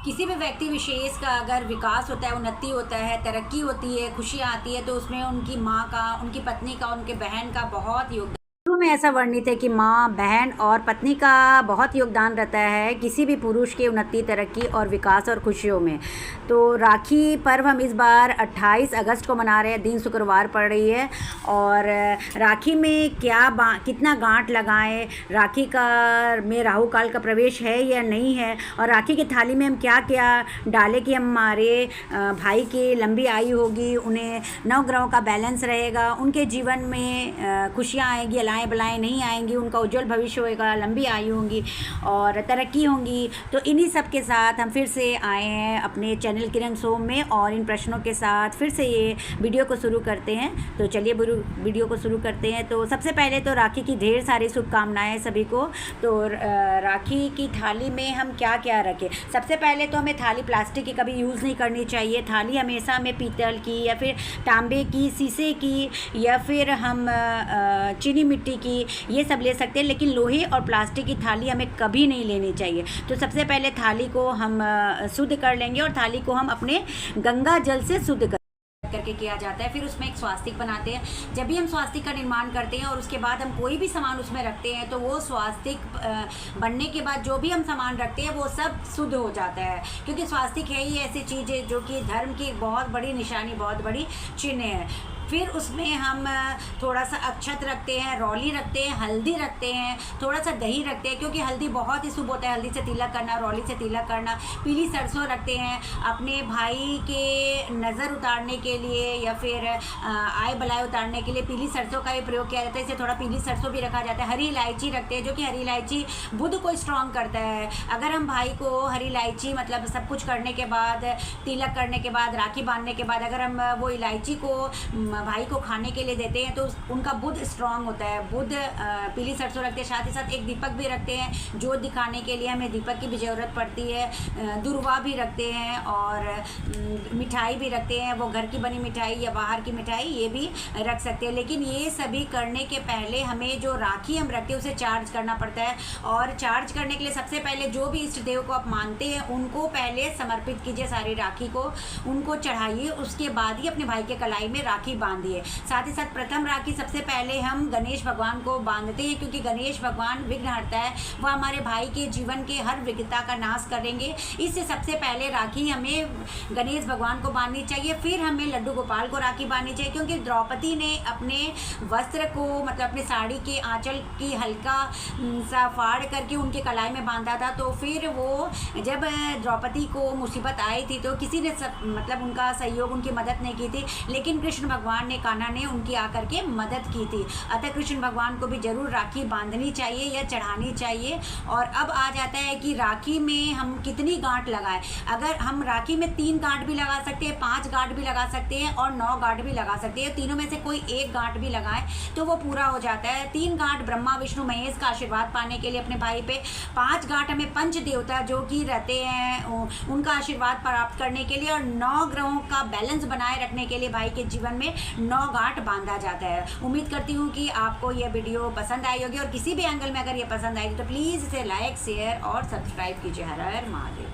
किसी भी व्यक्ति विशेष का अगर विकास होता है, उन्नति होता है, तरक्की होती है, खुशियाँ आती है, तो उसमें उनकी माँ का, उनकी पत्नी का, उनके बहन का बहुत योगदान। शुरू में ऐसा वर्णित है कि माँ, बहन और पत्नी का बहुत योगदान रहता है किसी भी पुरुष के उन्नति, तरक्की और विकास और खुशियों में। तो राखी पर्व हम इस बार 28 अगस्त को मना रहे हैं, दिन शुक्रवार पड़ रही है। और राखी में कितना गांठ लगाएं, राखी का में राहु काल का प्रवेश है या नहीं है, और राखी की थाली में हम क्या क्या डालें कि हमारे भाई की लंबी आयु होगी, उन्हें नवग्रहों का बैलेंस रहेगा, उनके जीवन में खुशियाँ आएंगी, अलाएँ बलाएँ नहीं आएंगी, उनका उज्जवल भविष्य होगा, लंबी आयु होंगी और तरक्की होंगी। तो इन्हीं सब के साथ हम फिर से आए हैं अपने चैनल किरण सोम में, और इन प्रश्नों के साथ फिर से ये वीडियो को शुरू करते हैं। तो चलिए वीडियो को शुरू करते हैं। तो सबसे पहले तो राखी की ढेर सारी शुभकामनाएं सभी को। तो राखी की थाली में हम क्या क्या रखें? सबसे पहले तो हमें थाली प्लास्टिक की कभी यूज़ नहीं करनी चाहिए। थाली हमेशा हमें पीतल की या फिर तांबे की, शीशे की, या फिर हम चीनी मिट्टी की, ये सब ले सकते हैं, लेकिन लोहे और प्लास्टिक की थाली हमें कभी नहीं लेनी चाहिए। तो सबसे पहले थाली को हम शुद्ध कर लेंगे, और थाली को हम अपने गंगा जल से शुद्ध करके किया जाता है। फिर उसमें एक स्वास्तिक बनाते हैं। जब भी हम स्वास्तिक का निर्माण करते हैं और उसके बाद हम कोई भी सामान उसमें रखते हैं, तो वो स्वास्तिक बनने के बाद जो भी हम सामान रखते हैं वो सब शुद्ध हो जाता है, क्योंकि स्वास्तिक है ही ऐसी चीज़ है जो कि धर्म की बहुत बड़ी निशानी, बहुत बड़ी चिन्ह है। फिर उसमें हम थोड़ा सा अक्षत रखते हैं, रौली रखते हैं, हल्दी रखते हैं, थोड़ा सा दही रखते हैं, क्योंकि हल्दी बहुत ही शुभ होता है। हल्दी से तिलक करना, रौली से तिलक करना। पीली सरसों रखते हैं अपने भाई के नज़र उतारने के लिए, या फिर आय बलाय उतारने के लिए पीली सरसों का ही प्रयोग किया जाता है। इसे थोड़ा पीली सरसों भी रखा जाता है। हरी इलायची रखते हैं, जो कि हरी इलायची बुध को स्ट्रॉन्ग करता है। अगर हम भाई को हरी इलायची, मतलब सब कुछ करने के बाद, तिलक करने के बाद, राखी बांधने के बाद, अगर हम वो इलायची को भाई को खाने के लिए देते हैं, तो उनका बुध स्ट्रांग होता है। बुध पीली सरसों रखते हैं, साथ ही साथ एक दीपक भी रखते हैं। जोत दिखाने के लिए हमें दीपक की भी ज़रूरत पड़ती है। दुर्वा भी रखते हैं, और मिठाई भी रखते हैं। वो घर की बनी मिठाई या बाहर की मिठाई, ये भी रख सकते हैं। लेकिन ये सभी करने के पहले हमें जो राखी हम रखते हैं उसे चार्ज करना पड़ता है। और चार्ज करने के लिए सबसे पहले जो भी इष्ट देव को आप मानते हैं उनको पहले समर्पित कीजिए, सारी राखी को उनको चढ़ाइए। उसके बाद ही अपने भाई के कलाई में राखी बांधिए। साथ ही साथ प्रथम राखी सबसे पहले हम गणेश भगवान को बांधते हैं, क्योंकि गणेश भगवान विघ्नहर्ता है। वह हमारे भाई के जीवन के हर विघ्नता का नाश करेंगे। इससे सबसे पहले राखी हमें गणेश भगवान को बांधनी चाहिए। फिर हमें लड्डू गोपाल को राखी बांधनी चाहिए, क्योंकि द्रौपदी ने अपने वस्त्र को, मतलब अपने साड़ी के आंचल की हल्का सा फाड़ करके उनके कलाई में बांधा था। तो फिर वो जब द्रौपदी को मुसीबत आई थी, तो किसी ने मतलब उनका सहयोग, उनकी मदद नहीं की थी, लेकिन कृष्ण भगवान ने, कान्हा ने उनकी आकर के मदद की थी। अतः कृष्ण भगवान को भी जरूर राखी बांधनी चाहिए या चढ़ानी चाहिए। और अब आ जाता है कि राखी में हम कितनी गांठ लगाएं। अगर हम राखी में 3 गांठ भी लगा सकते हैं, 5 गांठ भी लगा सकते हैं, और 9 गांठ भी लगा सकते हैं। तीनों में से कोई एक गांठ भी लगाएं तो वो पूरा हो जाता है। 3 गांठ ब्रह्मा विष्णु महेश का आशीर्वाद पाने के लिए अपने भाई पे, 5 गांठ हमें पंच देवता जो कि रहते हैं उनका आशीर्वाद प्राप्त करने के लिए, और 9 ग्रहों का बैलेंस बनाए रखने के लिए भाई के जीवन में 9 गांठ बांधा जाता है। उम्मीद करती हूँ कि आपको यह वीडियो पसंद आई होगी, और किसी भी एंगल में अगर ये पसंद आई तो प्लीज़ इसे लाइक, शेयर और सब्सक्राइब कीजिए। हर हर महादेव।